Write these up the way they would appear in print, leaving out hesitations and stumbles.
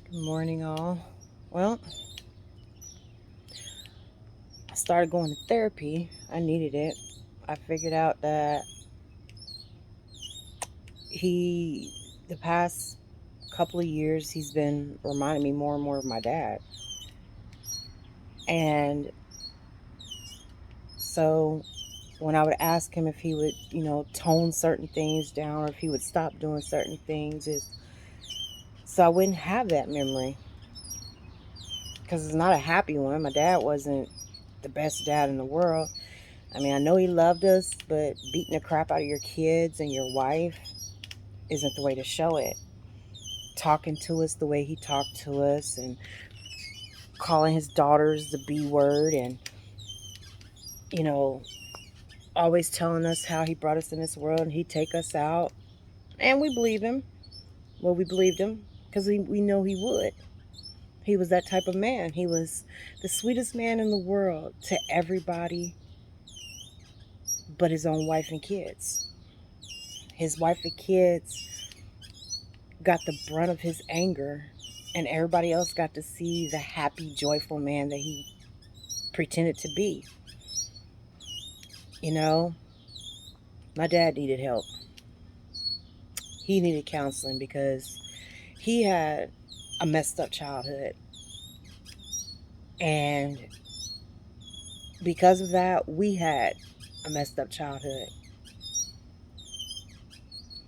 Good morning, all. Well, I started going to therapy. I needed it. I figured out that he, the past couple of years, he's been reminding me more and more of my dad. And so when I would ask him if he would, tone certain things down or if he would stop doing certain things, so I wouldn't have that memory because it's not a happy one. My dad wasn't the best dad in the world. I mean, I know he loved us, but beating the crap out of your kids and your wife isn't the way to show it. Talking to us the way he talked to us and calling his daughters the B word and, you know, always telling us how he brought us in this world and he'd take us out. And we believe him. Well, we believed him because we know he would. He was that type of man. He was the sweetest man in the world to everybody but his own wife and kids. His wife and kids got the brunt of his anger, and everybody else got to see the happy, joyful man that he pretended to be. You know, my dad needed help. He needed counseling because he had a messed up childhood. And because of that, we had a messed up childhood.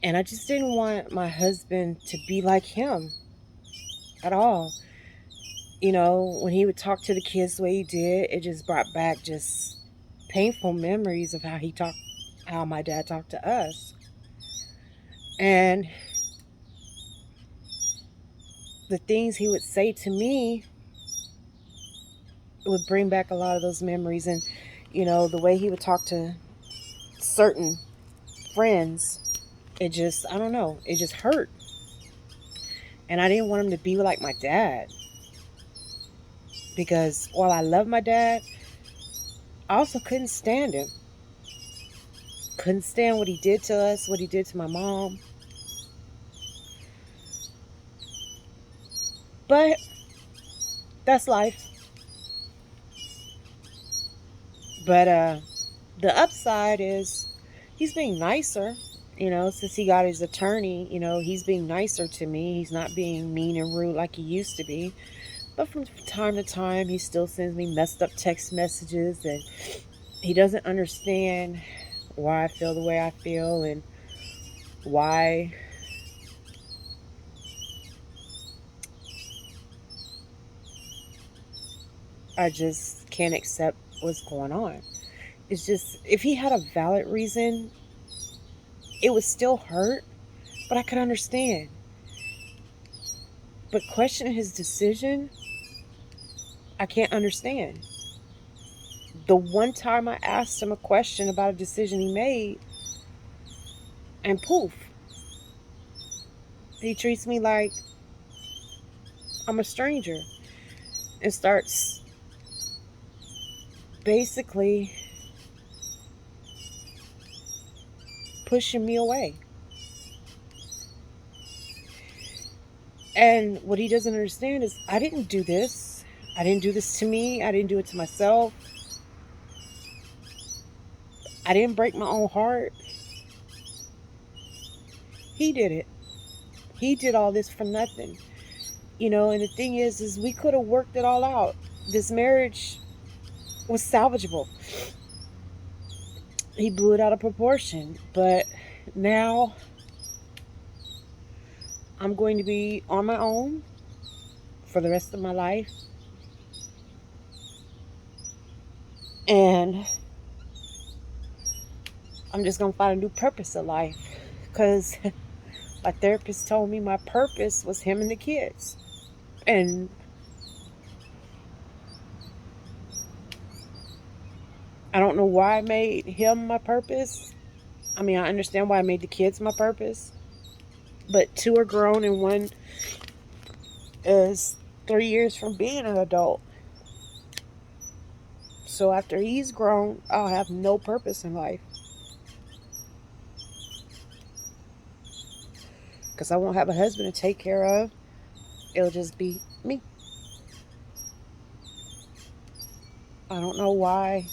And I just didn't want my husband to be like him at all. When he would talk to the kids the way he did, it just brought back just painful memories of how my dad talked to us. And the things he would say to me would bring back a lot of those memories. And, the way he would talk to certain friends, I don't know, it just hurt. And I didn't want him to be like my dad. Because while I love my dad, I also couldn't stand him. Couldn't stand what he did to us, what he did to my mom. But that's life. But the upside is he's being nicer. Since he got his attorney, he's being nicer to me. He's not being mean and rude like he used to be. But from time to time, he still sends me messed up text messages, and he doesn't understand why I feel the way I feel and why I just can't accept what's going on. It's just, if he had a valid reason, it would still hurt, but I could understand. But questioning his decision, I can't understand. The one time I asked him a question about a decision he made, and poof, he treats me like I'm a stranger and starts basically pushing me away. And what he doesn't understand is I didn't do this. I didn't do this to me. I didn't do it to myself. I didn't break my own heart. He did it. He did all this for nothing. And the thing is we could have worked it all out. This marriage was salvageable. He blew it out of proportion. But now I'm going to be on my own for the rest of my life. And I'm just going to find a new purpose in life. Because my therapist told me my purpose was him and the kids. And I don't know why I made him my purpose. I mean, I understand why I made the kids my purpose. But two are grown and one is 3 years from being an adult. So after he's grown, I'll have no purpose in life. Because I won't have a husband to take care of. It'll just be me. I don't know why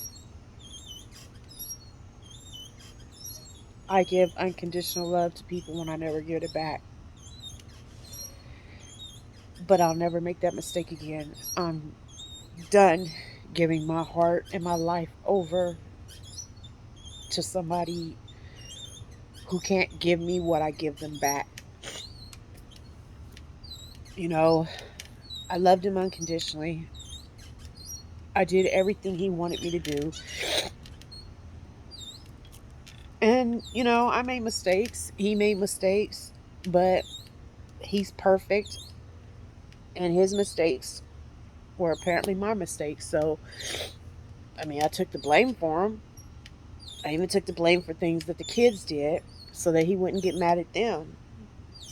I give unconditional love to people when I never get it back. But I'll never make that mistake again. I'm done giving my heart and my life over to somebody who can't give me what I give them back. You know, I loved him unconditionally. I did everything he wanted me to do. And, I made mistakes. He made mistakes, but he's perfect. And his mistakes were apparently my mistakes. So, I mean, I took the blame for him. I even took the blame for things that the kids did so that he wouldn't get mad at them.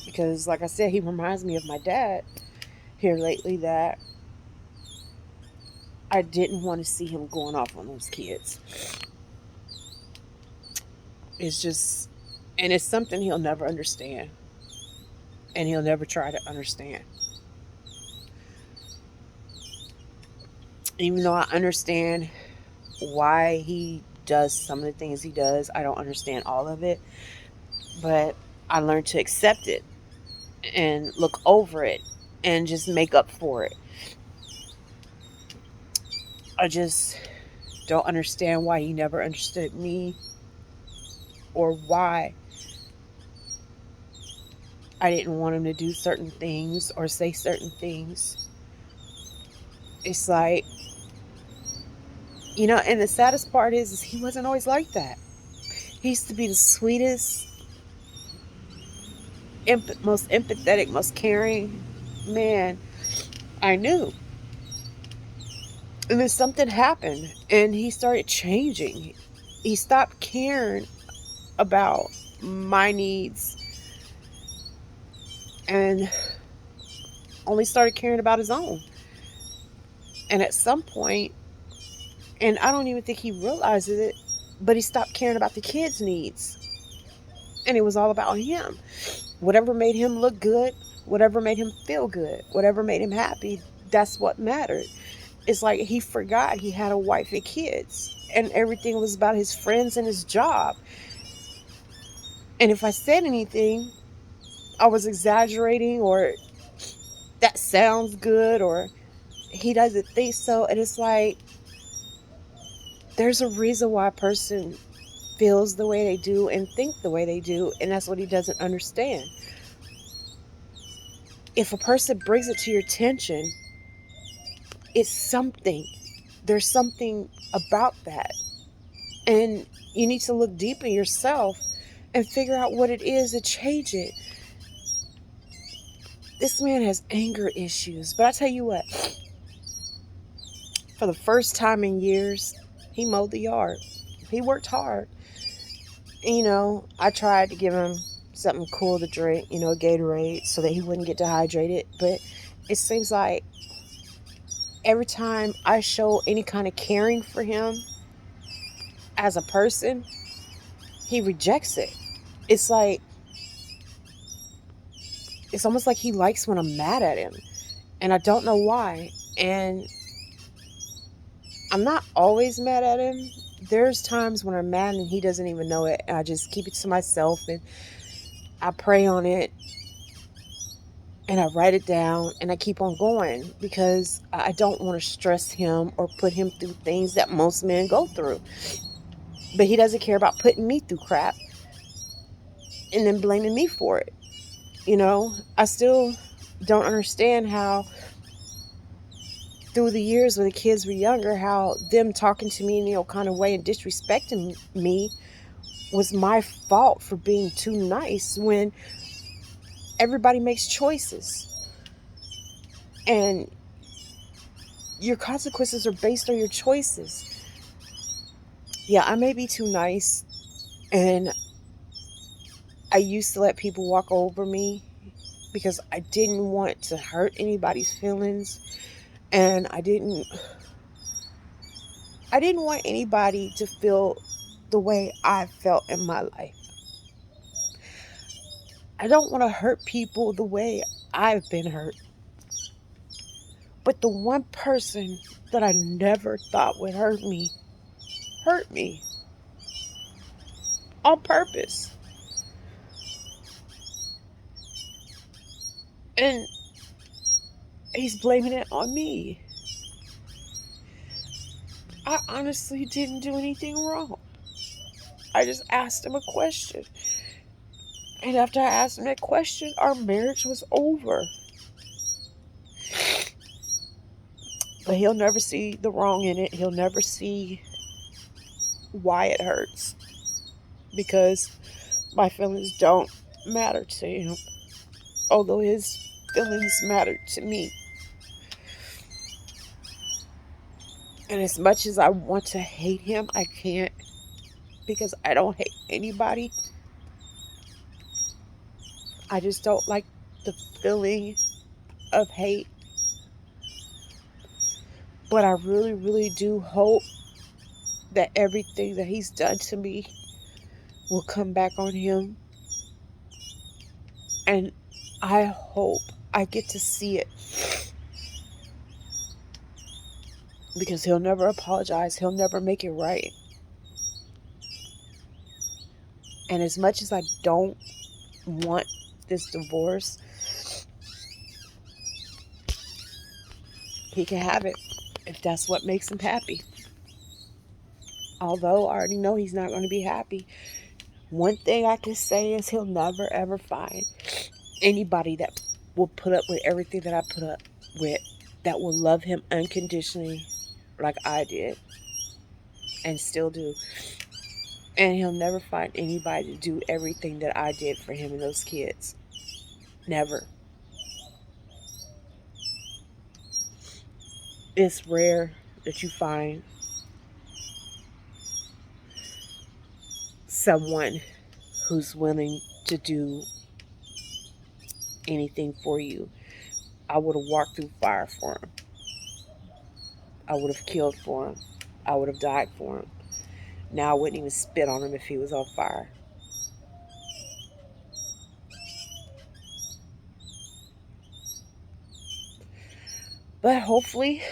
Because, like I said, he reminds me of my dad here lately, that I didn't want to see him going off on those kids. It's just, and it's something he'll never understand. And he'll never try to understand. Even though I understand why he does some of the things he does, I don't understand all of it. But I learned to accept it and look over it and just make up for it. I just don't understand why he never understood me, or why I didn't want him to do certain things or say certain things. It's like, and the saddest part is he wasn't always like that. He used to be the sweetest, most empathetic, most caring man I knew. And then something happened and he started changing. He stopped caring about my needs and only started caring about his own. And at some point, and I don't even think he realizes it, but he stopped caring about the kids' needs. And it was all about him. Whatever made him look good, whatever made him feel good, whatever made him happy, that's what mattered. It's like he forgot he had a wife and kids, and everything was about his friends and his job. And if I said anything, I was exaggerating, or that sounds good, or he doesn't think so. And it's like, there's a reason why a person feels the way they do and think the way they do, and that's what he doesn't understand. If a person brings it to your attention, it's something. There's something about that. And you need to look deep in yourself and figure out what it is to change it. This man has anger issues. But I tell you what, for the first time in years, he mowed the yard. He worked hard. And, I tried to give him something cool to drink, a Gatorade, so that he wouldn't get dehydrated. But it seems like every time I show any kind of caring for him as a person, he rejects it. It's like, it's almost like he likes when I'm mad at him. And I don't know why. And I'm not always mad at him. There's times when I'm mad and he doesn't even know it. And I just keep it to myself and I pray on it and I write it down and I keep on going, because I don't want to stress him or put him through things that most men go through. But he doesn't care about putting me through crap and then blaming me for it. I still don't understand how, through the years when the kids were younger, how them talking to me in kind of way and disrespecting me was my fault for being too nice, when everybody makes choices and your consequences are based on your choices. Yeah, I may be too nice, and I used to let people walk over me because I didn't want to hurt anybody's feelings, and I didn't want anybody to feel the way I felt in my life. I don't want to hurt people the way I've been hurt. But the one person that I never thought would hurt me on purpose. And he's blaming it on me. I honestly didn't do anything wrong. I just asked him a question. And after I asked him that question, our marriage was over. But he'll never see the wrong in it. He'll never see why it hurts. Because my feelings don't matter to him. Although his feelings matter to me. And as much as I want to hate him, I can't. Because I don't hate anybody. I just don't like the feeling of hate. But I really, really do hope that everything that he's done to me will come back on him. And I hope I get to see it. Because he'll never apologize. He'll never make it right. And as much as I don't want this divorce, he can have it if that's what makes him happy. Although I already know he's not going to be happy. One thing I can say is he'll never ever find anybody that will put up with everything that I put up with, that will love him unconditionally like I did and still do. And he'll never find anybody to do everything that I did for him and those kids. Never. It's rare that you find someone who's willing to do anything for you. I would have walked through fire for him. I would have killed for him. I would have died for him. Now I wouldn't even spit on him if he was on fire. But hopefully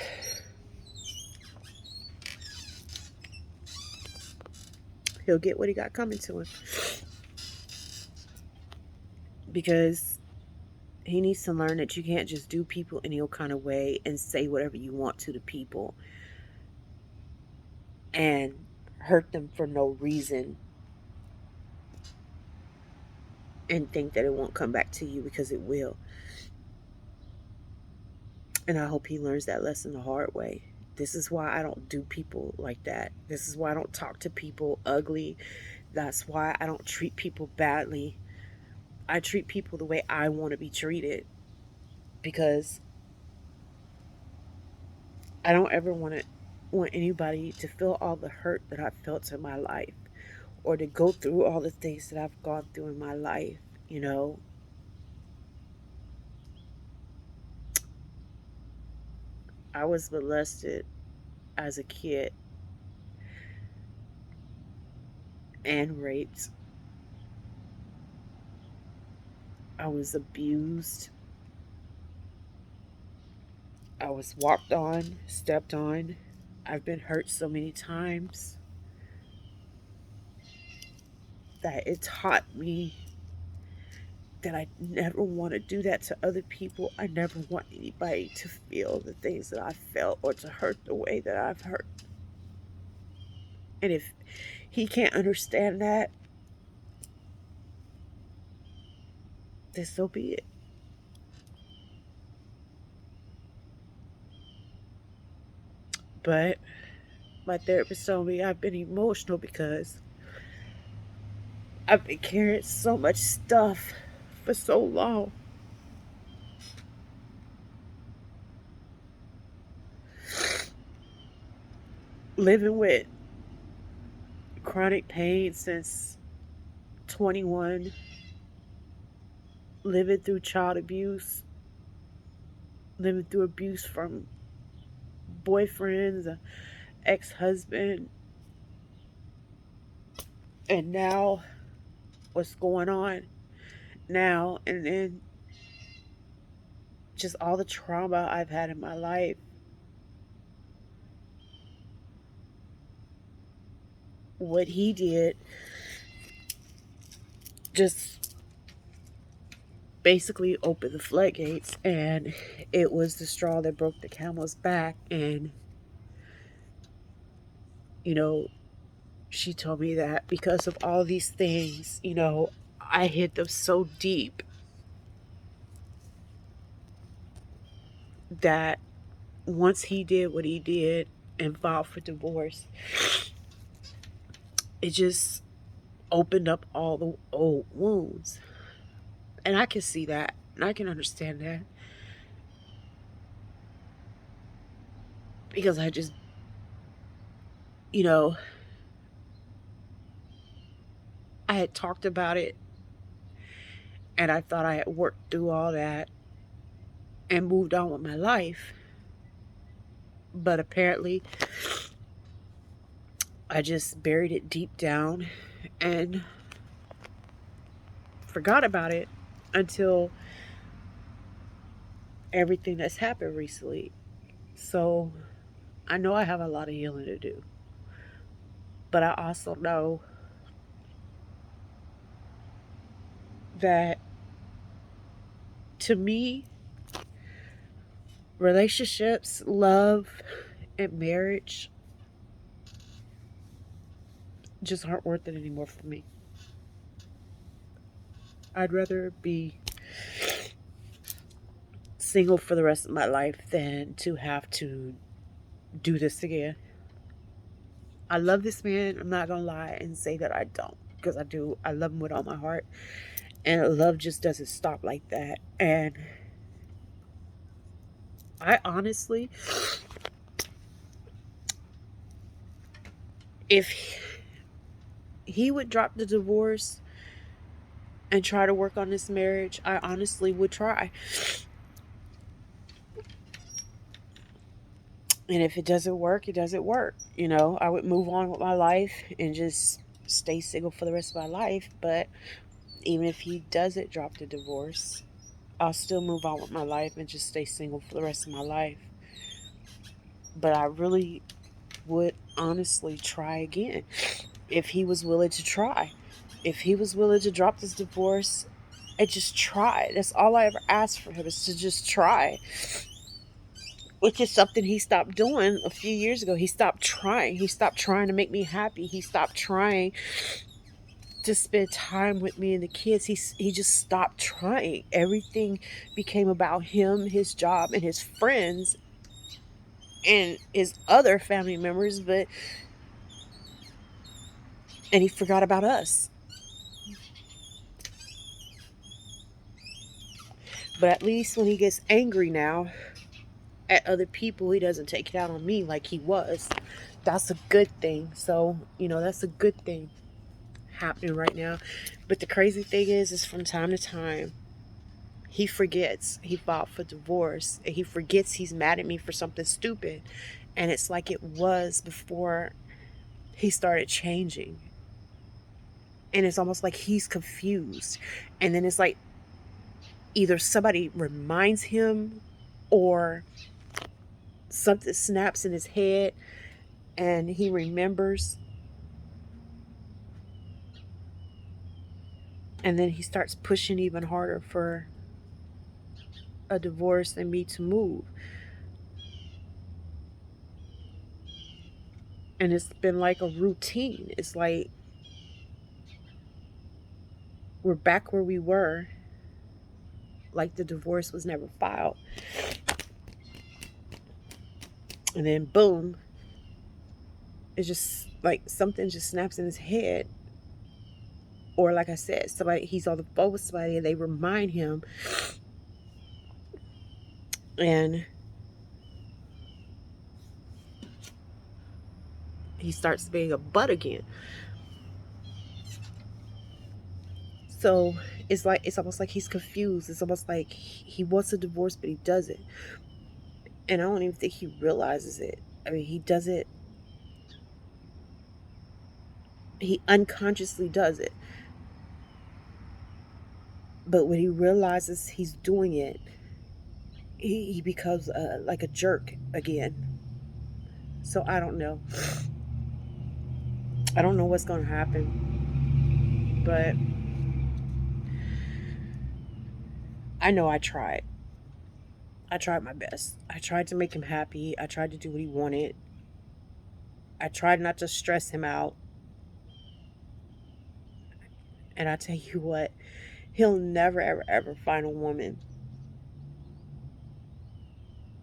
he'll get what he got coming to him. Because he needs to learn that you can't just do people any old kind of way and say whatever you want to the people and hurt them for no reason and think that it won't come back to you, because it will. And I hope he learns that lesson the hard way. This is why I don't do people like that. This is why I don't talk to people ugly. That's why I don't treat people badly. I treat people the way I want to be treated, because I don't ever want anybody to feel all the hurt that I've felt in my life, or to go through all the things that I've gone through in my life, you know. I was molested as a kid and raped. I was abused. I was walked on, stepped on. I've been hurt so many times that it taught me that I never want to do that to other people. I never want anybody to feel the things that I felt, or to hurt the way that I've hurt. And if he can't understand that, then so be it. But my therapist told me I've been emotional because I've been carrying so much stuff for so long. Living with chronic pain since 21, living through child abuse, living through abuse from boyfriends, ex-husband, and now what's going on now, and then just all the trauma I've had in my life, what he did just basically opened the floodgates, and it was the straw that broke the camel's back. And you know, she told me that because of all these things, I hid them so deep that once he did what he did and filed for divorce, it just opened up all the old wounds. And I can see that, and I can understand that, because I just, you know, I had talked about it, and I thought I had worked through all that and moved on with my life. But apparently, I just buried it deep down and forgot about it until everything that's happened recently. So I know I have a lot of healing to do. But I also know that, to me, relationships, love, and marriage just aren't worth it anymore for me. I'd rather be single for the rest of my life than to have to do this again. I love this man. I'm not gonna lie and say that I don't, because I do. I love him with all my heart, and love just doesn't stop like that. And I honestly, if he would drop the divorce and try to work on this marriage, I honestly would try. And if it doesn't work, it doesn't work. I would move on with my life and just stay single for the rest of my life. But even if he doesn't drop the divorce, I'll still move on with my life and just stay single for the rest of my life. But I really would honestly try again if he was willing to try. If he was willing to drop this divorce and just try. That's all I ever asked for him, is to just try. Which is something he stopped doing a few years ago. He stopped trying. He stopped trying to make me happy. He stopped trying to spend time with me and the kids. He just stopped trying. Everything became about him, his job, and his friends and his other family members, and he forgot about us. But at least when he gets angry now at other people, he doesn't take it out on me like he was. That's a good thing. So, that's a good thing happening right now. But the crazy thing is from time to time, he forgets he filed for divorce, and he forgets he's mad at me for something stupid. And it's like it was before he started changing. And it's almost like he's confused. And then it's like either somebody reminds him, or something snaps in his head and he remembers, and then he starts pushing even harder for a divorce and me to move. And it's been like a routine. It's like we're back where we were, like the divorce was never filed. And then boom, it's just like something just snaps in his head. Or like I said, he's on the phone with somebody and they remind him, and he starts being a butt again. So it's almost like he's confused. It's almost like he wants a divorce, but he doesn't. And I don't even think he realizes it. I mean, he does it. He unconsciously does it. But when he realizes he's doing it, he becomes like a jerk again. So I don't know. I don't know what's going to happen, but I know I tried. I tried my best. I tried to make him happy. I tried to do what he wanted. I tried not to stress him out. And I tell you what, he'll never, ever, ever find a woman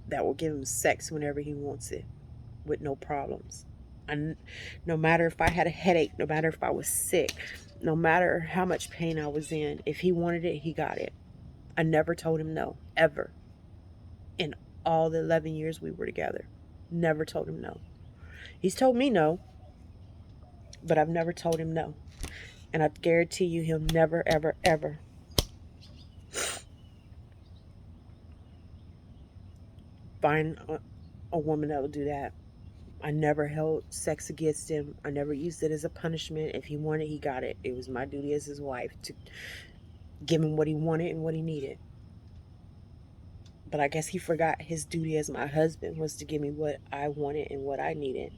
that will give him sex whenever he wants it with no problems. And no matter if I had a headache, no matter if I was sick, no matter how much pain I was in, if he wanted it, he got it. I never told him no, ever. In all the 11 years we were together, never told him no. He's told me no, but I've never told him no. And I guarantee you he'll never, ever, ever find a woman that will do that. I never held sex against him. I never used it as a punishment. If he wanted, he got it. It was my duty as his wife to give him what he wanted and what he needed. But I guess he forgot his duty as my husband was to give me what I wanted and what I needed.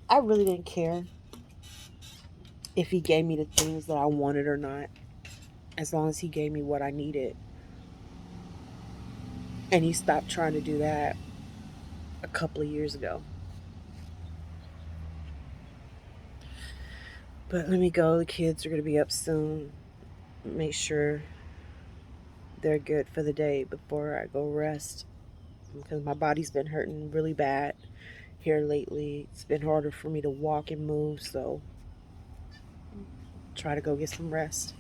I really didn't care if he gave me the things that I wanted or not, as long as he gave me what I needed. And he stopped trying to do that a couple of years ago. But let me go. The kids are going to be up soon. Make sure they're good for the day before I go rest, because my body's been hurting really bad here lately. It's been harder for me to walk and move, so try to go get some rest.